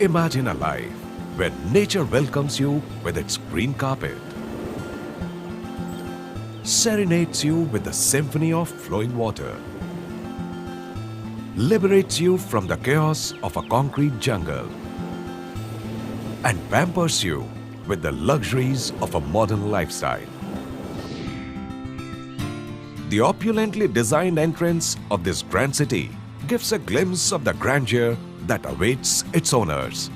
Imagine a life where nature welcomes you with its green carpet, serenades you with the symphony of flowing water, liberates you from the chaos of a concrete jungle, and pampers you with the luxuries of a modern lifestyle. The opulently designed entrance of this grand city gives a glimpse of the grandeur that awaits its owners.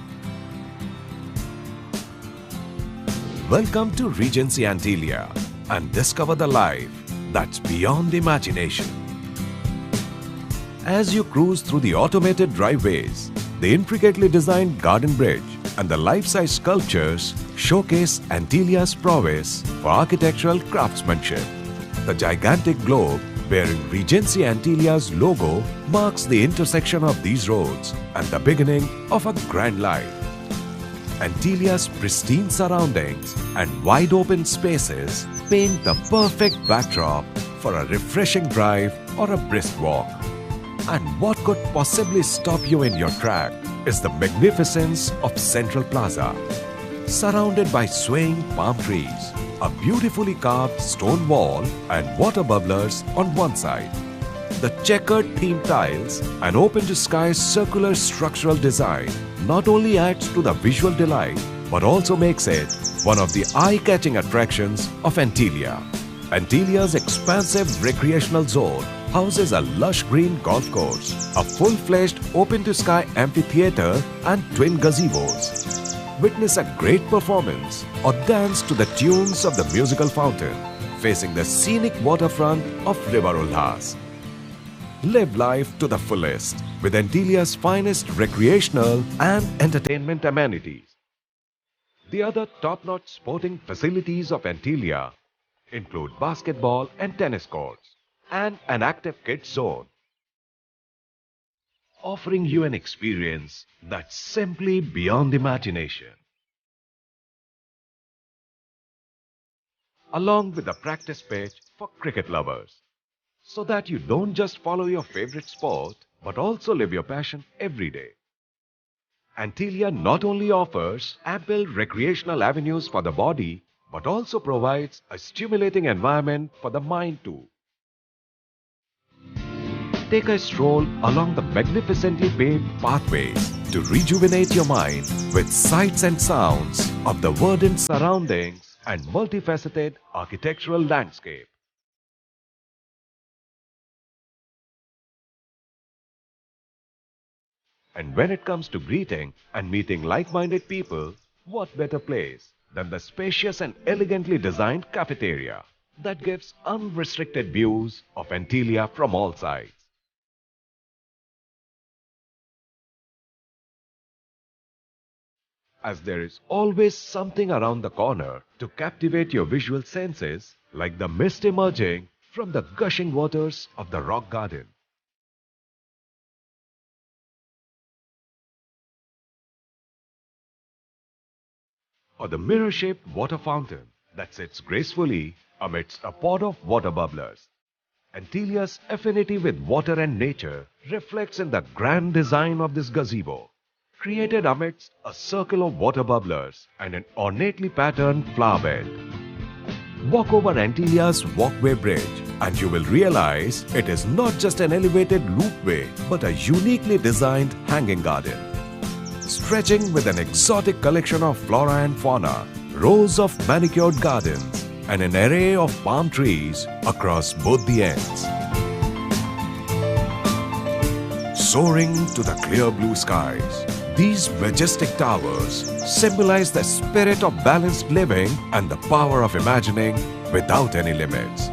Welcome to Regency Antilia and discover the life that's beyond imagination. As you cruise through the automated driveways, the intricately designed garden bridge and the life-size sculptures showcase Antilia's prowess for architectural craftsmanship. The gigantic globe bearing Regency Antilia's logo marks the intersection of these roads and the beginning of a grand life. Antilia's pristine surroundings and wide open spaces paint the perfect backdrop for a refreshing drive or a brisk walk. And what could possibly stop you in your track is the magnificence of Central Plaza. Surrounded by swaying palm trees, a beautifully carved stone wall and water bubblers on one side. The checkered theme tiles and open-to-sky circular structural design not only adds to the visual delight but also makes it one of the eye-catching attractions of Antilia. Antilia's expansive recreational zone houses a lush green golf course, a full-fledged open-to-sky amphitheater and twin gazebos. Witness a great performance or dance to the tunes of the musical fountain facing the scenic waterfront of River Ulhas. Live life to the fullest with Antilia's finest recreational and entertainment amenities. The other top-notch sporting facilities of Antilia include basketball and tennis courts and an active kids zone, offering you an experience that's simply beyond imagination. Along with a practice pitch for cricket lovers, so that you don't just follow your favorite sport but also live your passion every day. Antilia not only offers ample recreational avenues for the body but also provides a stimulating environment for the mind too. Take a stroll along the magnificently paved pathways to rejuvenate your mind with sights and sounds of the verdant surroundings and multifaceted architectural landscape. And when it comes to greeting and meeting like-minded people, what better place than the spacious and elegantly designed cafeteria that gives unrestricted views of Antilia from all sides. As there is always something around the corner to captivate your visual senses, like the mist emerging from the gushing waters of the rock garden. Or the mirror-shaped water fountain that sits gracefully amidst a pod of water bubblers. Antilia's affinity with water and nature reflects in the grand design of this gazebo, created amidst a circle of water bubblers and an ornately patterned flower bed. Walk over Antilia's walkway bridge and you will realize it is not just an elevated loopway but a uniquely designed hanging garden. Stretching with an exotic collection of flora and fauna, rows of manicured gardens, and an array of palm trees across both the ends. Soaring to the clear blue skies, these majestic towers symbolize the spirit of balanced living and the power of imagining without any limits.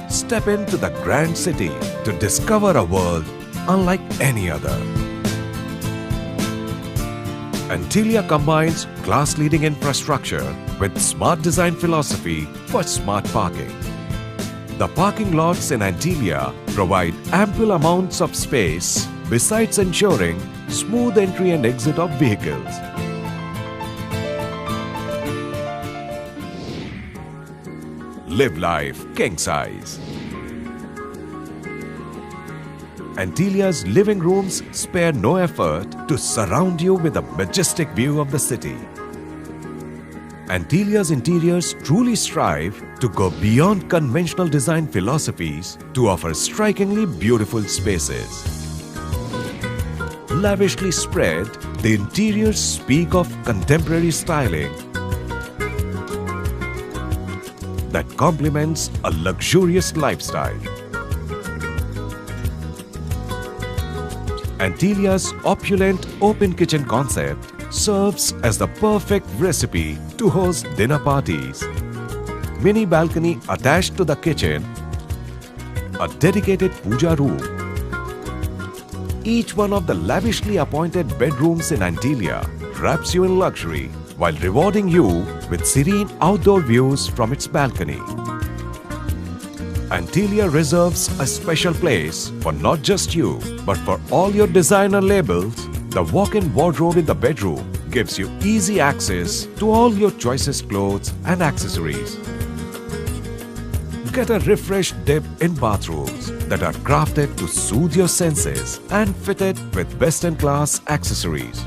Step into the grand city to discover a world unlike any other. Antilia combines class-leading infrastructure with smart design philosophy for smart parking. The parking lots in Antilia provide ample amounts of space besides ensuring smooth entry and exit of vehicles. Live life king size. Antelia's living rooms spare no effort to surround you with a majestic view of the city. Antelia's interiors truly strive to go beyond conventional design philosophies to offer strikingly beautiful spaces. Lavishly spread, the interiors speak of contemporary styling that complements a luxurious lifestyle. Antelia's opulent open kitchen concept serves as the perfect recipe to host dinner parties. Mini balcony attached to the kitchen, a dedicated puja room. Each one of the lavishly appointed bedrooms in Antelia wraps you in luxury while rewarding you with serene outdoor views from its balcony. Antelia reserves a special place for not just you, but for all your designer labels. The walk-in wardrobe in the bedroom gives you easy access to all your choicest clothes and accessories. Get a refreshed dip in bathrooms that are crafted to soothe your senses and fitted with best-in-class accessories.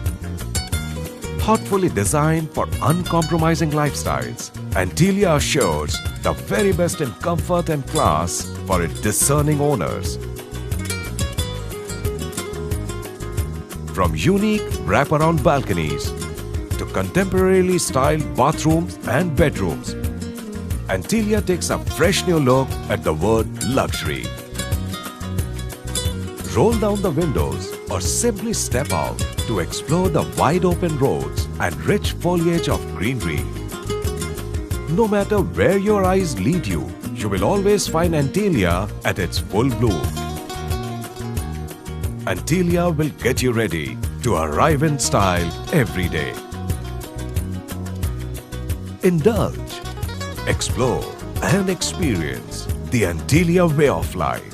Thoughtfully designed for uncompromising lifestyles, Antelia assures the very best in comfort and class for its discerning owners. From unique wraparound balconies to contemporarily styled bathrooms and bedrooms, Antelia takes a fresh new look at the word luxury. Roll down the windows or simply step out to explore the wide open roads and rich foliage of greenery. No matter where your eyes lead you, you will always find Antelia at its full bloom. Antelia will get you ready to arrive in style every day. Indulge, explore and experience the Antelia way of life.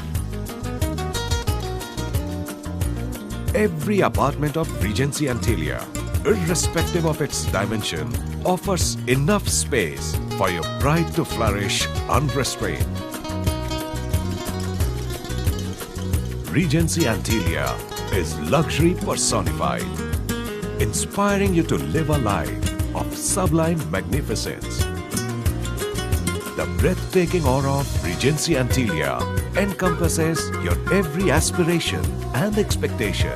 Every apartment of Regency Antelia, irrespective of its dimension, offers enough space for your pride to flourish unrestrained. Regency Antelia is luxury personified, inspiring you to live a life of sublime magnificence. The breathtaking aura of Regency Antelia encompasses your every aspiration and expectation.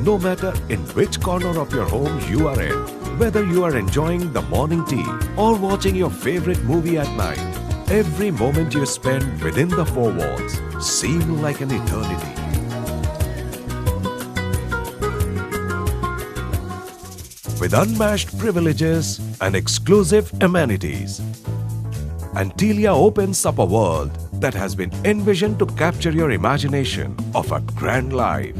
No matter in which corner of your home you are in, whether you are enjoying the morning tea or watching your favorite movie at night, every moment you spend within the four walls seems like an eternity. With unmatched privileges and exclusive amenities, Antelia opens up a world that has been envisioned to capture your imagination of a grand life.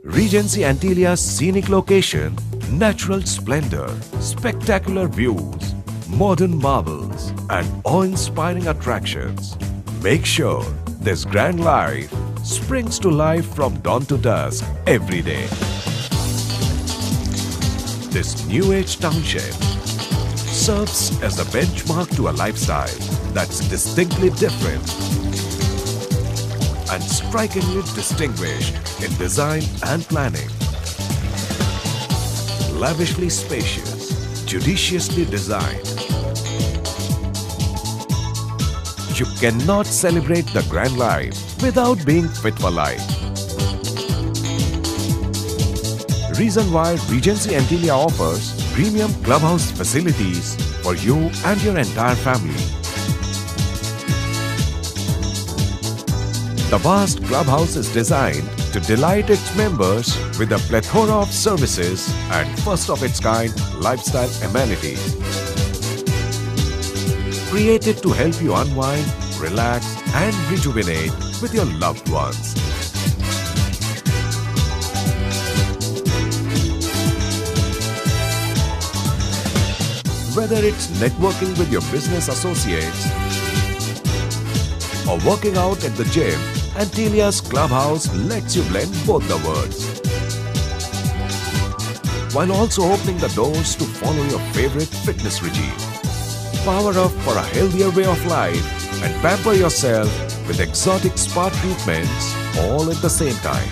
Regency Antelia's scenic location, natural splendor, spectacular views, modern marvels, and awe-inspiring attractions make sure this grand life springs to life from dawn to dusk every day. This new age township serves as a benchmark to a lifestyle that's distinctly different and strikingly distinguished in design and planning. Lavishly spacious, judiciously designed. You cannot celebrate the grand life without being fit for life. Reason why Regency Antelia offers premium clubhouse facilities for you and your entire family. The vast clubhouse is designed to delight its members with a plethora of services and first-of-its-kind lifestyle amenities. Created to help you unwind, relax and rejuvenate with your loved ones. Whether it's networking with your business associates or working out at the gym, Antelia's clubhouse lets you blend both the worlds, while also opening the doors to follow your favorite fitness regime. Power up for a healthier way of life and pamper yourself with exotic spa treatments all at the same time.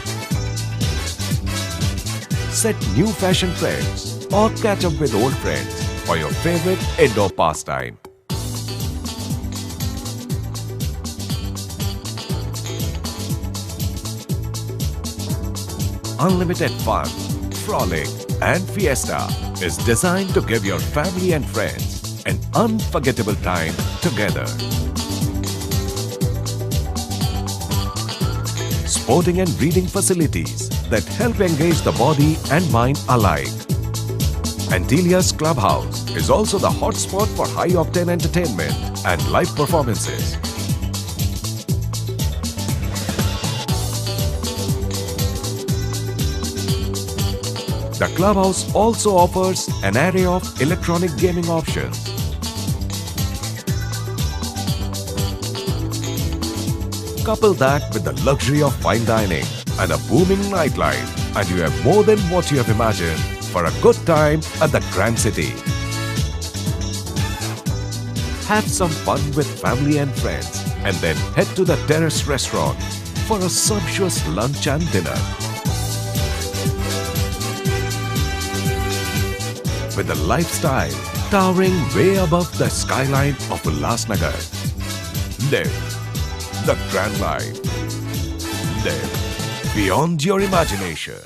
Set new fashion trends or catch up with old friends for your favorite indoor pastime. Unlimited fun, frolic and fiesta is designed to give your family and friends an unforgettable time together. Sporting and reading facilities that help engage the body and mind alike. Antelia's Clubhouse is also the hotspot for high-octane entertainment and live performances. The Clubhouse also offers an array of electronic gaming options. Couple that with the luxury of fine dining and a booming nightlife, and you have more than what you have imagined for a good time at the Grand City. Have some fun with family and friends and then head to the Terrace Restaurant for a sumptuous lunch and dinner. With a lifestyle towering way above the skyline of Ulhasnagar. Live the grand life. Live beyond your imagination.